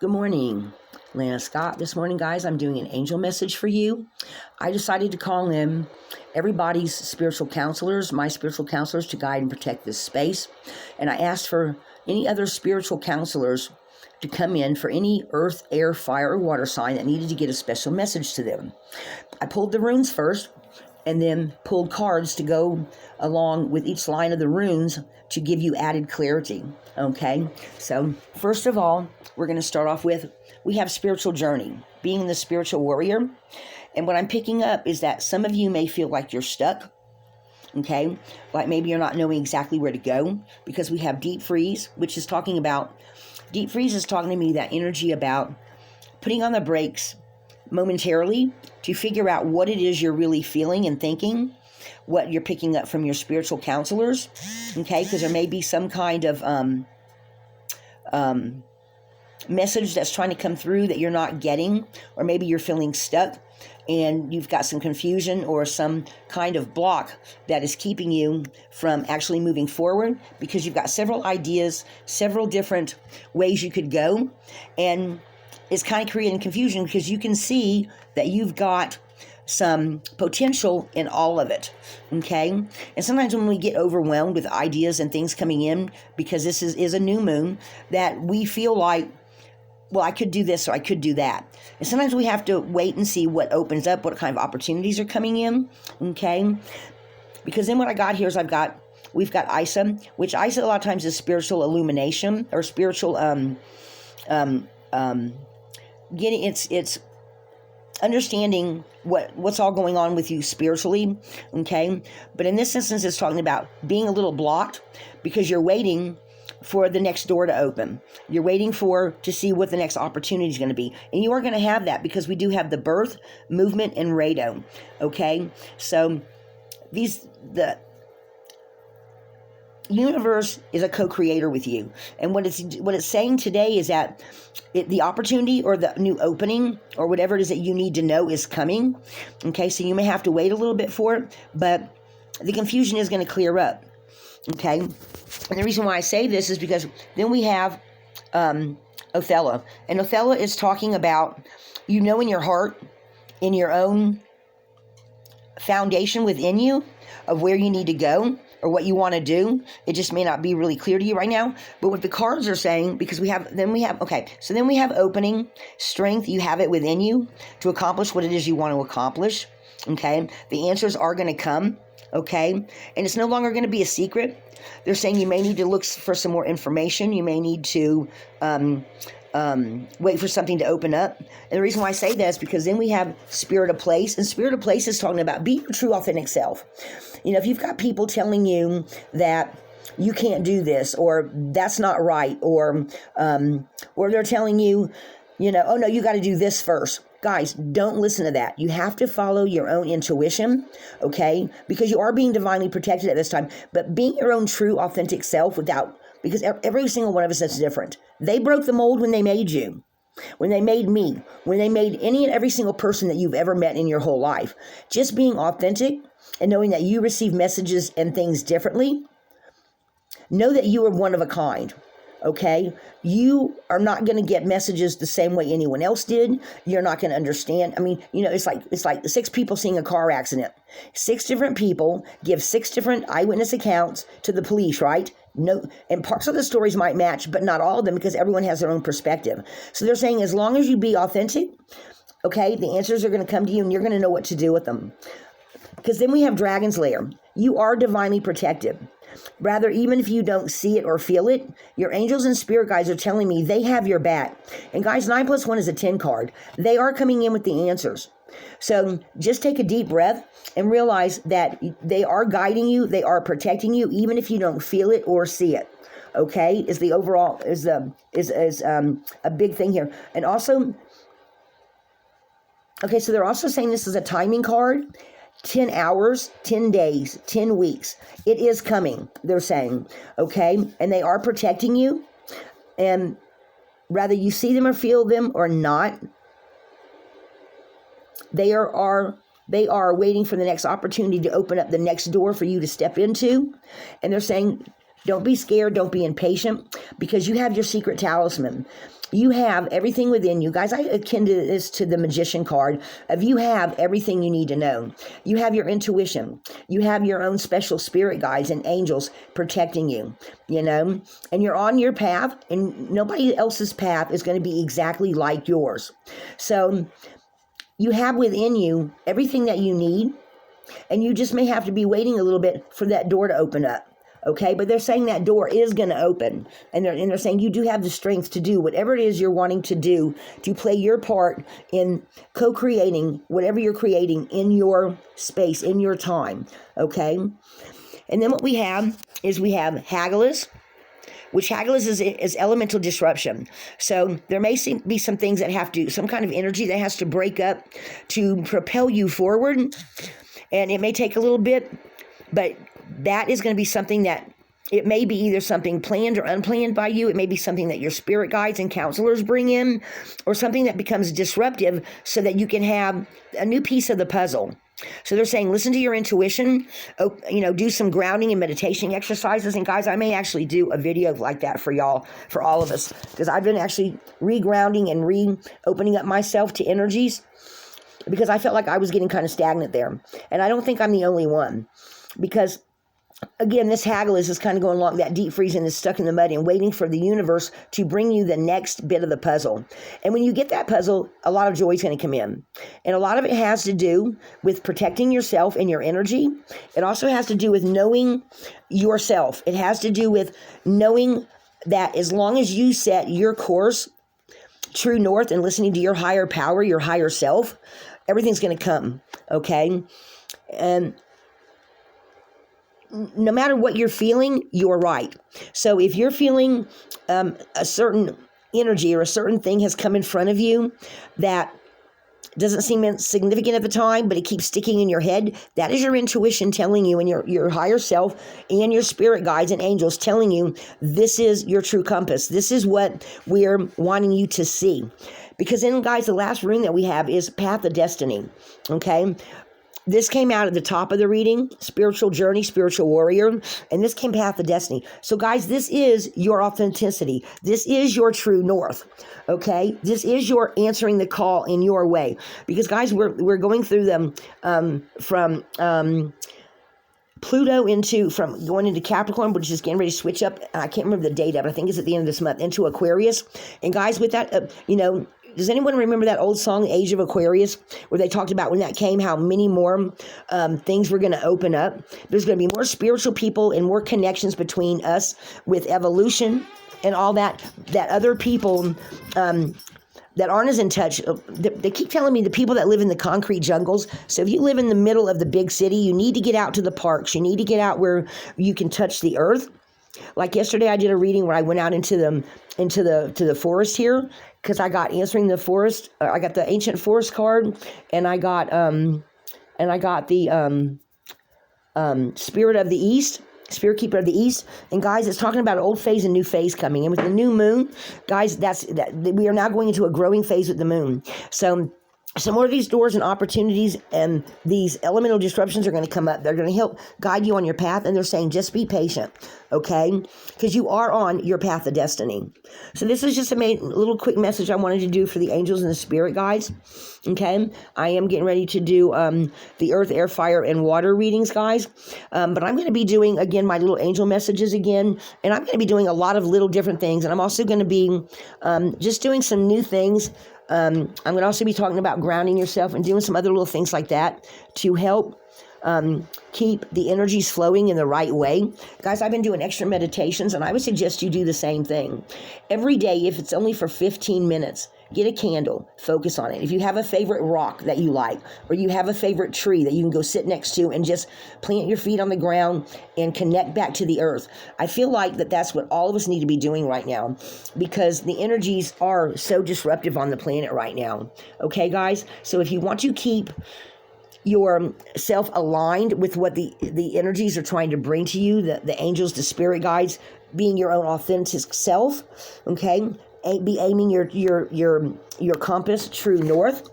Good morning, Lana Scott. This morning, guys, I'm doing an angel message for you. I decided to call in everybody's spiritual counselors, my spiritual counselors, to guide and protect this space. And I asked for any other spiritual counselors to come in for any earth, air, fire, or water sign that needed to get a special message to them. I pulled the runes first and then pulled cards to go along with each line of the runes to give you added clarity. Okay, so first of all, we're going to start off with, we have spiritual journey, being the spiritual warrior. And what I'm picking up is that some of you may feel like you're stuck. Okay, like maybe you're not knowing exactly where to go, because we have deep freeze, which is talking about, deep freeze is talking to me that energy about putting on the brakes momentarily to figure out what it is you're really feeling and thinking, what you're picking up from your spiritual counselors, okay? Because there may be some kind of message that's trying to come through that you're not getting, or maybe you're feeling stuck and you've got some confusion or some kind of block that is keeping you from actually moving forward, because you've got several ideas, several different ways you could go, and it's kind of creating confusion because you can see that you've got some potential in all of it, okay? And sometimes when we get overwhelmed with ideas and things coming in, because this is a new moon, that we feel like, well, I could do this or I could do that. And sometimes we have to wait and see what opens up, what kind of opportunities are coming in, okay? Because then what I got here is we've got Isa, which Isa a lot of times is spiritual illumination or spiritual, it's understanding what's all going on with you spiritually, okay? But in this instance, it's talking about being a little blocked because you're waiting for the next door to open. You're waiting to see what the next opportunity is going to be. And you are going to have that because we do have the birth, movement, and radon, okay? So the universe is a co-creator with you, and what it's saying today is that the opportunity or the new opening or whatever it is that you need to know is coming. Okay, so you may have to wait a little bit for it, but the confusion is going to clear up. Okay, and the reason why I say this is because then we have Othello, and Othello is talking about, in your heart, in your own foundation within you of where you need to go or what you want to do. It just may not be really clear to you right now. But what the cards are saying, because then we have opening, strength. You have it within you to accomplish what it is you want to accomplish. Okay. The answers are going to come. Okay. And it's no longer going to be a secret. They're saying you may need to look for some more information. You may need to, wait for something to open up. And the reason why I say that is because then we have Spirit of Place, and Spirit of Place is talking about be your true authentic self. If you've got people telling you that you can't do this, or that's not right, or they're telling you, oh no, you got to do this first. Guys, don't listen to that. You have to follow your own intuition, okay? Because you are being divinely protected at this time, but being your own true authentic self because every single one of us is different. They broke the mold when they made you, when they made me, when they made any and every single person that you've ever met in your whole life. Just being authentic and knowing that you receive messages and things differently. Know that you are one of a kind, okay? You are not going to get messages the same way anyone else did. You're not going to understand. I mean, it's like 6 people seeing a car accident. 6 different people give 6 different eyewitness accounts to the police, right? No, and parts of the stories might match, but not all of them, because everyone has their own perspective. So they're saying as long as you be authentic, okay, the answers are going to come to you and you're going to know what to do with them. Because then we have Dragon's Lair. You are divinely protected. Rather, even if you don't see it or feel it, your angels and spirit guides are telling me they have your back. And guys, 9+1 is a 10 card. They are coming in with the answers. So just take a deep breath and realize that they are guiding you. They are protecting you, even if you don't feel it or see it. Okay, is the overall is a big thing here. And also, okay, so they're also saying this is a timing card. 10 hours, 10 days, 10 weeks. It is coming, they're saying, okay? And they are protecting you. And whether you see them or feel them or not, they are waiting for the next opportunity to open up the next door for you to step into. And they're saying Don't be scared. Don't be impatient, because you have your secret talisman. You have everything within you. Guys, I akin to this to the magician card of you have everything you need to know. You have your intuition. You have your own special spirit guides and angels protecting you, and you're on your path, and nobody else's path is going to be exactly like yours. So you have within you everything that you need, and you just may have to be waiting a little bit for that door to open up. Okay, but they're saying that door is going to open, and they're saying you do have the strength to do whatever it is you're wanting to do, to play your part in co-creating whatever you're creating in your space, in your time. Okay, and then what we have is Hagalaz, which Hagalaz is elemental disruption. So there may be some things that have to, some kind of energy that has to break up to propel you forward, and it may take a little bit, but that is going to be something that it may be either something planned or unplanned by you. It may be something that your spirit guides and counselors bring in, or something that becomes disruptive so that you can have a new piece of the puzzle. So they're saying, listen to your intuition, do some grounding and meditation exercises. And guys, I may actually do a video like that for y'all, for all of us, because I've been actually re-grounding and re-opening up myself to energies, because I felt like I was getting kind of stagnant there. And I don't think I'm the only one, because again, this Hagalaz is kind of going along that deep freeze and is stuck in the mud and waiting for the universe to bring you the next bit of the puzzle. And when you get that puzzle, a lot of joy is going to come in. And a lot of it has to do with protecting yourself and your energy. It also has to do with knowing yourself. It has to do with knowing that as long as you set your course true north and listening to your higher power, your higher self, everything's going to come. Okay? And no matter what you're feeling, you're right. So if you're feeling a certain energy or a certain thing has come in front of you that doesn't seem significant at the time, but it keeps sticking in your head, that is your intuition telling you, and your higher self and your spirit guides and angels telling you this is your true compass. This is what we're wanting you to see. Because then, guys, the last rune that we have is Path of Destiny. Okay? This came out at the top of the reading, spiritual journey, spiritual warrior, and this came Path of Destiny. So guys, this is your authenticity. This is your true north, okay? This is your answering the call in your way. Because guys, we're going through them from Pluto from going into Capricorn, which is getting ready to switch up. I can't remember the date, but I think it's at the end of this month, into Aquarius. And guys, with that, does anyone remember that old song, Age of Aquarius, where they talked about when that came, how many more things were going to open up? There's going to be more spiritual people and more connections between us with evolution and all that other people that aren't as in touch. They keep telling me the people that live in the concrete jungles. So if you live in the middle of the big city, you need to get out to the parks. You need to get out where you can touch the earth. Like yesterday, I did a reading where I went out into the forest here, because I got answering the forest. I got the ancient forest card, and I got the spirit of the east, spirit keeper of the east. And guys, it's talking about an old phase and new phase coming. And with the new moon, guys, we are now going into a growing phase with the moon. So some more of these doors and opportunities and these elemental disruptions are going to come up. They're going to help guide you on your path. And they're saying, just be patient, okay? Because you are on your path of destiny. So this is just a little quick message I wanted to do for the angels and the spirit guides, okay? I am getting ready to do the earth, air, fire, and water readings, guys. But I'm going to be doing, again, my little angel messages again. And I'm going to be doing a lot of little different things. And I'm also going to be just doing some new things. I'm going to also be talking about grounding yourself and doing some other little things like that to help keep the energies flowing in the right way. Guys, I've been doing extra meditations, and I would suggest you do the same thing. Every day, if it's only for 15 minutes, get a candle, focus on it. If you have a favorite rock that you like, or you have a favorite tree that you can go sit next to and just plant your feet on the ground and connect back to the earth. I feel like that's what all of us need to be doing right now, because the energies are so disruptive on the planet right now. Okay, guys? So if you want to keep yourself aligned with what the energies are trying to bring to you, the angels, the spirit guides, being your own authentic self, okay? Be aiming your compass true north.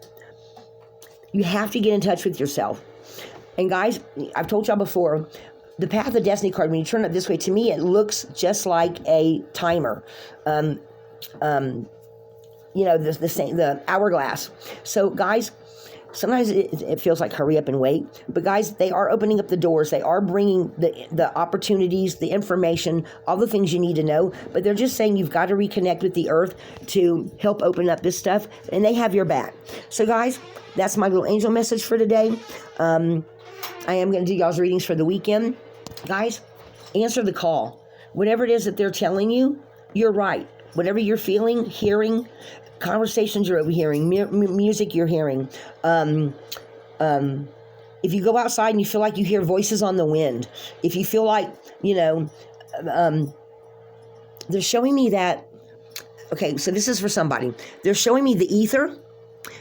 You have to get in touch with yourself. And guys, I've told y'all before, the Path of Destiny card, when you turn it this way, to me, it looks just like a timer. The hourglass. So guys, sometimes it feels like hurry up and wait, but guys, they are opening up the doors. They are bringing the opportunities, the information, all the things you need to know, but they're just saying you've got to reconnect with the earth to help open up this stuff, and they have your back. So guys, that's my little angel message for today. I am going to do y'all's readings for the weekend. Guys, answer the call. Whatever it is that they're telling you, you're right. Whatever you're feeling, hearing, conversations you're overhearing, music you're hearing. If you go outside and you feel like you hear voices on the wind, if you feel like, they're showing me that, okay, so this is for somebody. They're showing me the ether.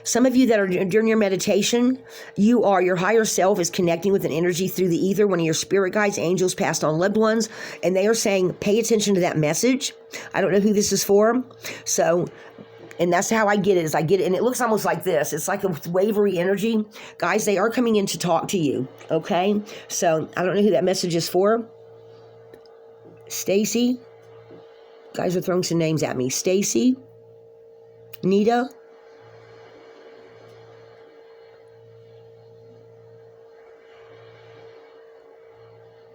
Some of you that are during your meditation, your higher self is connecting with an energy through the ether, one of your spirit guides, angels, passed on loved ones, and they are saying, pay attention to that message. I don't know who this is for. So, and that's how I get it, and it looks almost like this. It's like a wavery energy. Guys, they are coming in to talk to you, okay? So, I don't know who that message is for. Stacy. Guys are throwing some names at me. Stacy. Nita.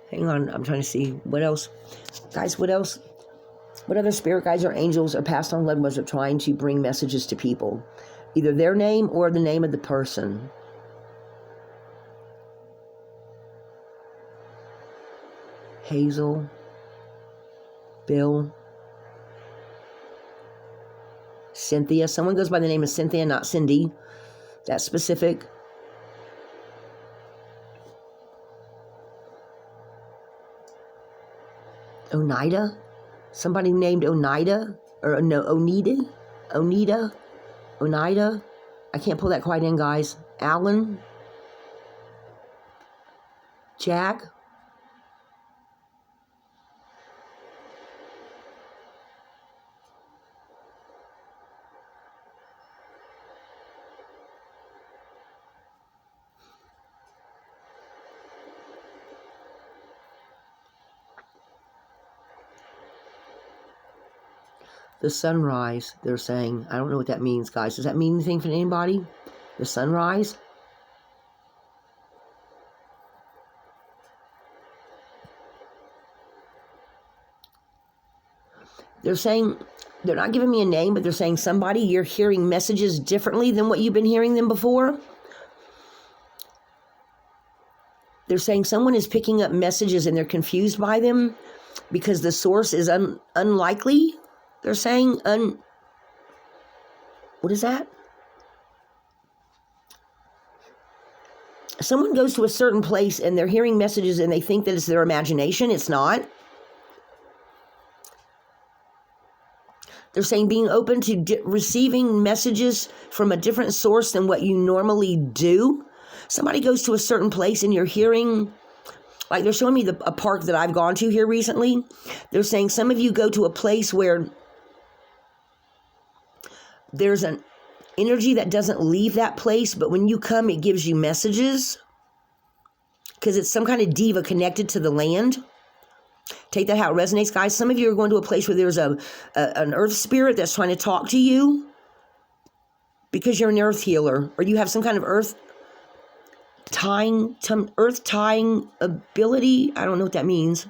Hang on, I'm trying to see what else. Guys, what else? What other spirit guides or angels or passed on loved ones are trying to bring messages to people? Either their name or the name of the person. Hazel. Bill. Cynthia. Someone goes by the name of Cynthia, not Cindy. That's specific. Oneida? Somebody named Oneida? Or no, Oneida? Oneida? I can't pull that quite in, guys. Alan? Jack? The sunrise, they're saying. I don't know what that means, guys. Does that mean anything for anybody? The sunrise? They're saying, they're not giving me a name, but they're saying somebody, you're hearing messages differently than what you've been hearing them before. They're saying someone is picking up messages and they're confused by them because the source is unlikely. They're saying, what is that? Someone goes to a certain place and they're hearing messages and they think that it's their imagination. It's not. They're saying being open to receiving messages from a different source than what you normally do. Somebody goes to a certain place and you're hearing, like they're showing me a park that I've gone to here recently. They're saying some of you go to a place where there's an energy that doesn't leave that place, but when you come, it gives you messages because it's some kind of diva connected to the land. Take that how it resonates, guys. Some of you are going to a place where there's an earth spirit that's trying to talk to you because you're an earth healer, or you have some kind of earth tying ability. I don't know what that means.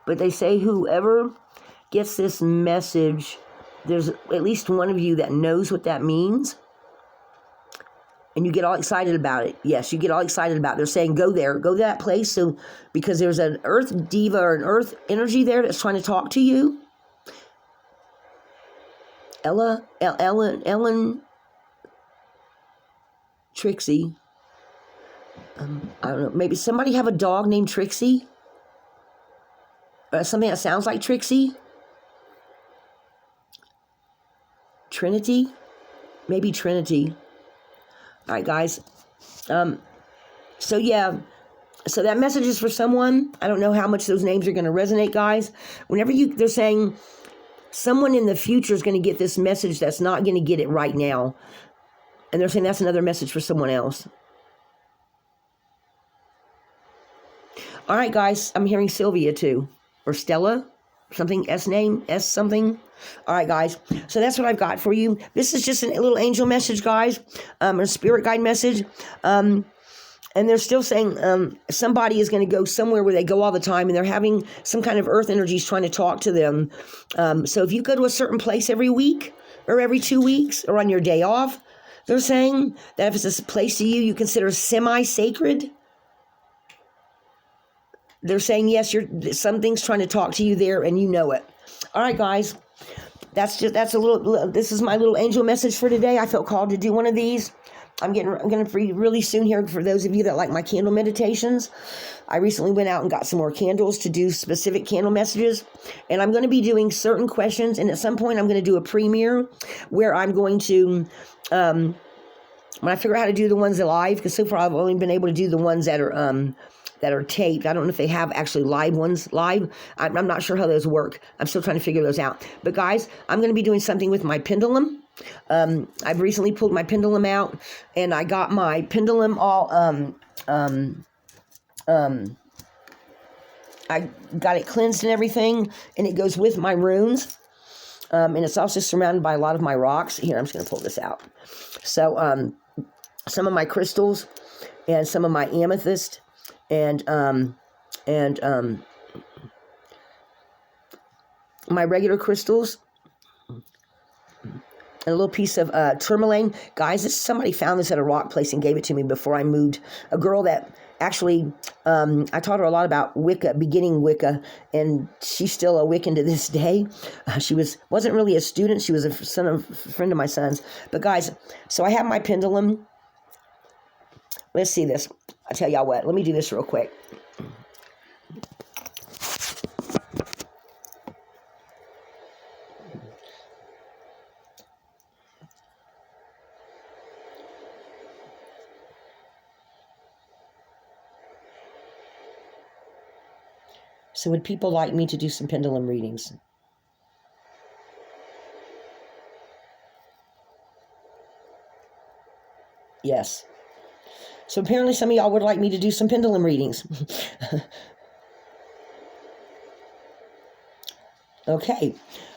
But they say whoever gets this message, there's at least one of you that knows what that means. And you get all excited about it. Yes, you get all excited about it. They're saying go there, go to that place. So because there's an earth diva or an earth energy there that's trying to talk to you. Ellen, Trixie. I don't know. Maybe somebody have a dog named Trixie? Something that sounds like Trixie? Trinity? Maybe Trinity. All right, guys. So yeah, so that message is for someone. I don't know how much those names are going to resonate, guys. Whenever they're saying someone in the future is going to get this message that's not going to get it right now. And they're saying that's another message for someone else. All right, guys. I'm hearing Sylvia too. Or Stella. Something, S name, S something. All right, guys. So that's what I've got for you. This is just a little angel message, guys. A spirit guide message. And they're still saying somebody is going to go somewhere where they go all the time, and they're having some kind of earth energies trying to talk to them. So if you go to a certain place every week or every 2 weeks or on your day off, they're saying that if it's a place to you consider semi-sacred, they're saying, yes, something's trying to talk to you there and you know it. All right, guys. This is my little angel message for today. I felt called to do one of these. I'm going to free really soon here for those of you that like my candle meditations. I recently went out and got some more candles to do specific candle messages. And I'm going to be doing certain questions. And at some point, I'm going to do a premiere where I'm going to, when I figure out how to do the ones live, because so far I've only been able to do the ones that are taped. I don't know if they have actually live ones live. I'm not sure how those work. I'm still trying to figure those out. But guys, I'm going to be doing something with my pendulum. I've recently pulled my pendulum out, and I got my pendulum all, I got it cleansed and everything, and it goes with my runes. And it's also surrounded by a lot of my rocks. Here, I'm just going to pull this out. So, some of my crystals and some of my amethyst and my regular crystals. A little piece of tourmaline. Guys, somebody found this at a rock place and gave it to me before I moved. A girl that actually, I taught her a lot about Wicca, beginning Wicca, and she's still a Wiccan to this day. She wasn't really a student. She was a friend of my son's. But guys, so I have my pendulum. Let's see this. I'll tell y'all what. Let me do this real quick. So would people like me to do some pendulum readings? Yes. So apparently some of y'all would like me to do some pendulum readings. Okay.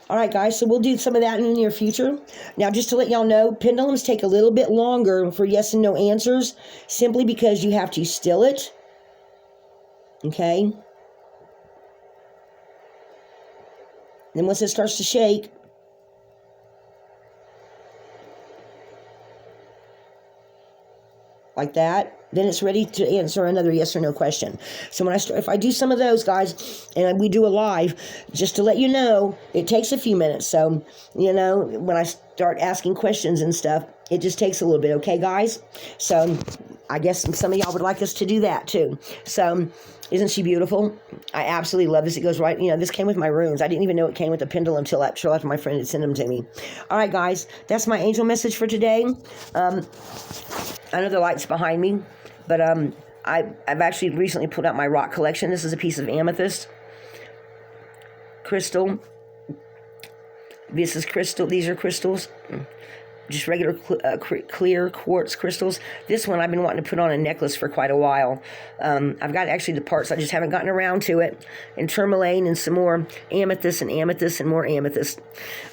All right, guys. So we'll do some of that in the near future. Now, just to let y'all know, pendulums take a little bit longer for yes and no answers, simply because you have to still it. Okay. Then once it starts to shake, like that, then it's ready to answer another yes or no question. So if I do some of those, guys, and we do a live, just to let you know, it takes a few minutes. So, when I start asking questions and stuff, it just takes a little bit. Okay, guys? So I guess some of y'all would like us to do that too. So isn't she beautiful? I absolutely love this. It goes right, this came with my runes. I didn't even know it came with the pendulum until after my friend had sent them to me. All right, guys, that's my angel message for today. I know the light's behind me, but I've actually recently pulled out my rock collection. This is a piece of amethyst crystal. This is crystal. These are crystals. Just regular clear quartz crystals. This one I've been wanting to put on a necklace for quite a while. I've got actually the parts. I just haven't gotten around to it. And tourmaline and some more amethyst and more amethyst.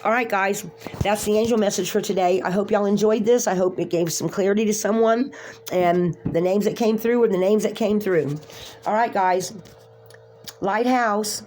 All right, guys. That's the angel message for today. I hope y'all enjoyed this. I hope it gave some clarity to someone. And the names that came through were the names that came through. All right, guys. Lighthouse.